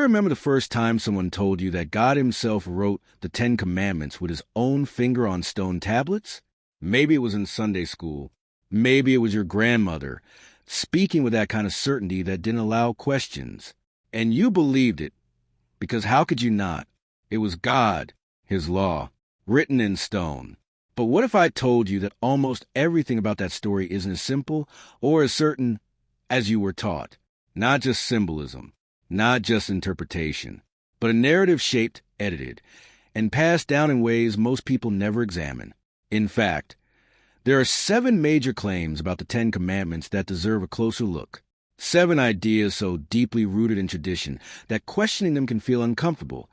remember the first time someone told you that God himself wrote the Ten Commandments with his own finger on stone tablets? Maybe it was in Sunday school. Maybe it was your grandmother, speaking with that kind of certainty that didn't allow questions. And you believed it, because how could you not? It was God, his law, written in stone. But what if I told you that almost everything about that story isn't as simple or as certain as you were taught? Not just symbolism, not just interpretation, but a narrative shaped, edited, and passed down in ways most people never examine. In fact, there are 7 major claims about the Ten Commandments that deserve a closer look. 7 ideas so deeply rooted in tradition that questioning them can feel uncomfortable.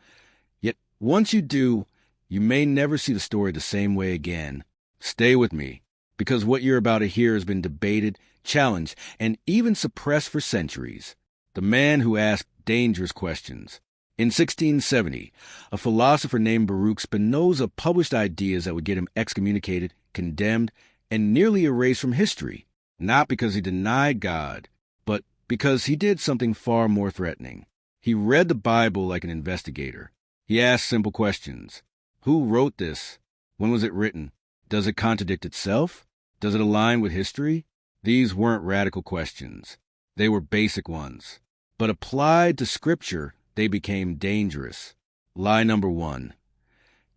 Yet once you do, you may never see the story the same way again. Stay with me, because what you're about to hear has been debated, challenged, and even suppressed for centuries. The man who asked dangerous questions. In 1670, a philosopher named Baruch Spinoza published ideas that would get him excommunicated, condemned, and nearly erased from history, not because he denied God, but because he did something far more threatening. He read the Bible like an investigator. He asked simple questions. Who wrote this? When was it written? Does it contradict itself? Does it align with history? These weren't radical questions. They were basic ones. But applied to Scripture, they became dangerous. Lie number 1.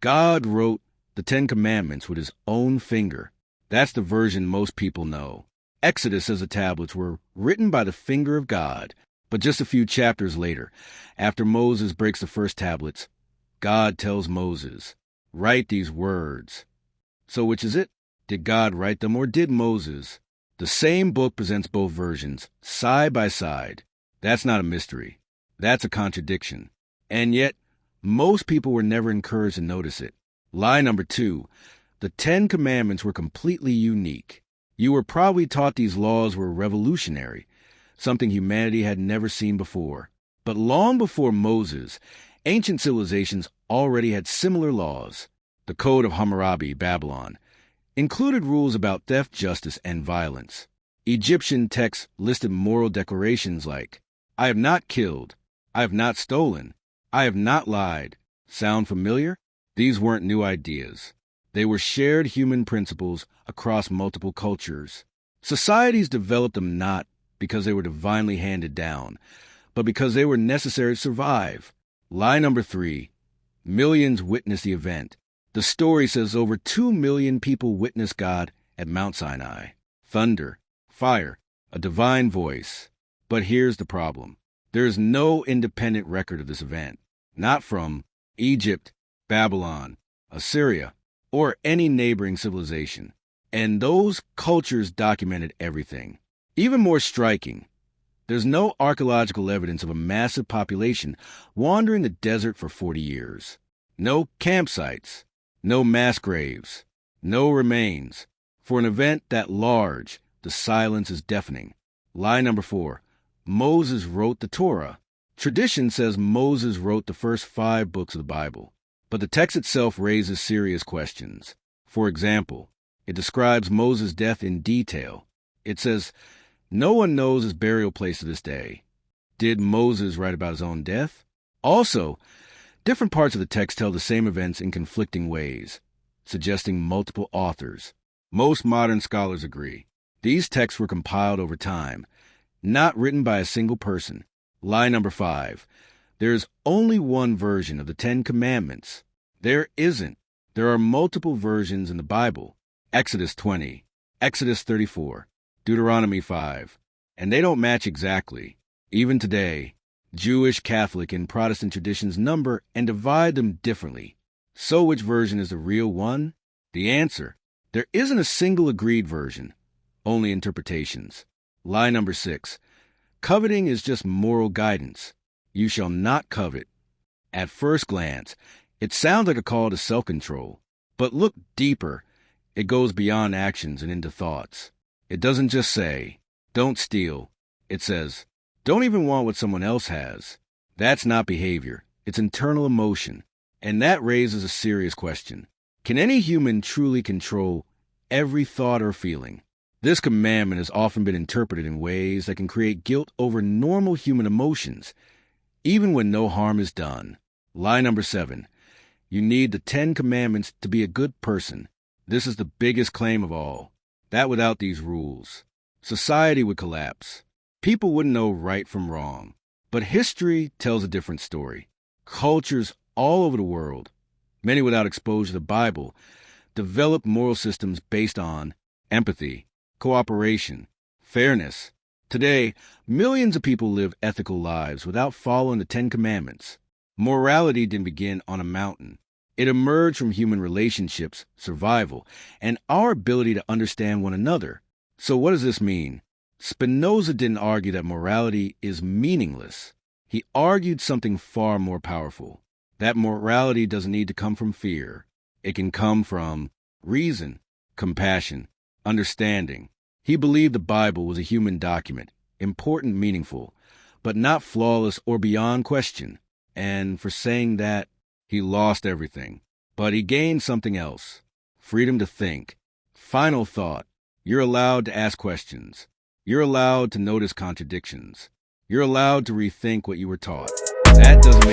God wrote the Ten Commandments with his own finger. That's the version most people know. Exodus says the tablets were written by the finger of God. But just a few chapters later, after Moses breaks the first tablets, God tells Moses, write these words. So which is it? Did God write them or did Moses? The same book presents both versions, side by side. That's not a mystery. That's a contradiction. And yet, most people were never encouraged to notice it. Lie number 2. The 10 Commandments were completely unique. You were probably taught these laws were revolutionary, something humanity had never seen before. But long before Moses, ancient civilizations already had similar laws. The Code of Hammurabi, Babylon, included rules about theft, justice, and violence. Egyptian texts listed moral declarations like, I have not killed, I have not stolen, I have not lied. Sound familiar? These weren't new ideas. They were shared human principles across multiple cultures. Societies developed them not because they were divinely handed down, but because they were necessary to survive. Lie number 3. Millions witnessed the event. The story says over 2 million people witnessed God at Mount Sinai. Thunder, fire, a divine voice. But here's the problem. There is no independent record of this event. Not from Egypt, Babylon, Assyria, or any neighboring civilization. And those cultures documented everything. Even more striking, there's no archaeological evidence of a massive population wandering the desert for 40 years. No campsites, no mass graves, no remains. For an event that large, the silence is deafening. Lie number 4. Moses wrote the Torah. Tradition says Moses wrote the first 5 books of the Bible, but the text itself raises serious questions. For example, it describes Moses' death in detail. It says, no one knows his burial place to this day. Did Moses write about his own death? Also, different parts of the text tell the same events in conflicting ways, suggesting multiple authors. Most modern scholars agree. These texts were compiled over time, not written by a single person. Lie number 5. There is only one version of the 10 Commandments. There isn't. There are multiple versions in the Bible. Exodus 20, Exodus 34, Deuteronomy 5. And they don't match exactly. Even today, Jewish, Catholic, and Protestant traditions number and divide them differently. So which version is the real one? The answer: there isn't a single agreed version, only interpretations. Lie number 6. Coveting is just moral guidance. You shall not covet. At first glance, it sounds like a call to self-control. But look deeper. It goes beyond actions and into thoughts. It doesn't just say, don't steal. It says, don't even want what someone else has. That's not behavior. It's internal emotion. And that raises a serious question. Can any human truly control every thought or feeling? This commandment has often been interpreted in ways that can create guilt over normal human emotions. even when no harm is done. Lie number 7. You need the 10 Commandments to be a good person. This is the biggest claim of all. That without these rules, society would collapse. People wouldn't know right from wrong. But history tells a different story. Cultures all over the world, many without exposure to the Bible, developed moral systems based on empathy, cooperation, fairness. Today, millions of people live ethical lives without following the 10 Commandments. Morality didn't begin on a mountain. It emerged from human relationships, survival, and our ability to understand one another. So what does this mean? Spinoza didn't argue that morality is meaningless. He argued something far more powerful. That morality doesn't need to come from fear. It can come from reason, compassion, understanding. He believed the Bible was a human document, important, meaningful, but not flawless or beyond question. And for saying that, he lost everything. But he gained something else: freedom to think. Final thought: you're allowed to ask questions. You're allowed to notice contradictions. You're allowed to rethink what you were taught. That doesn't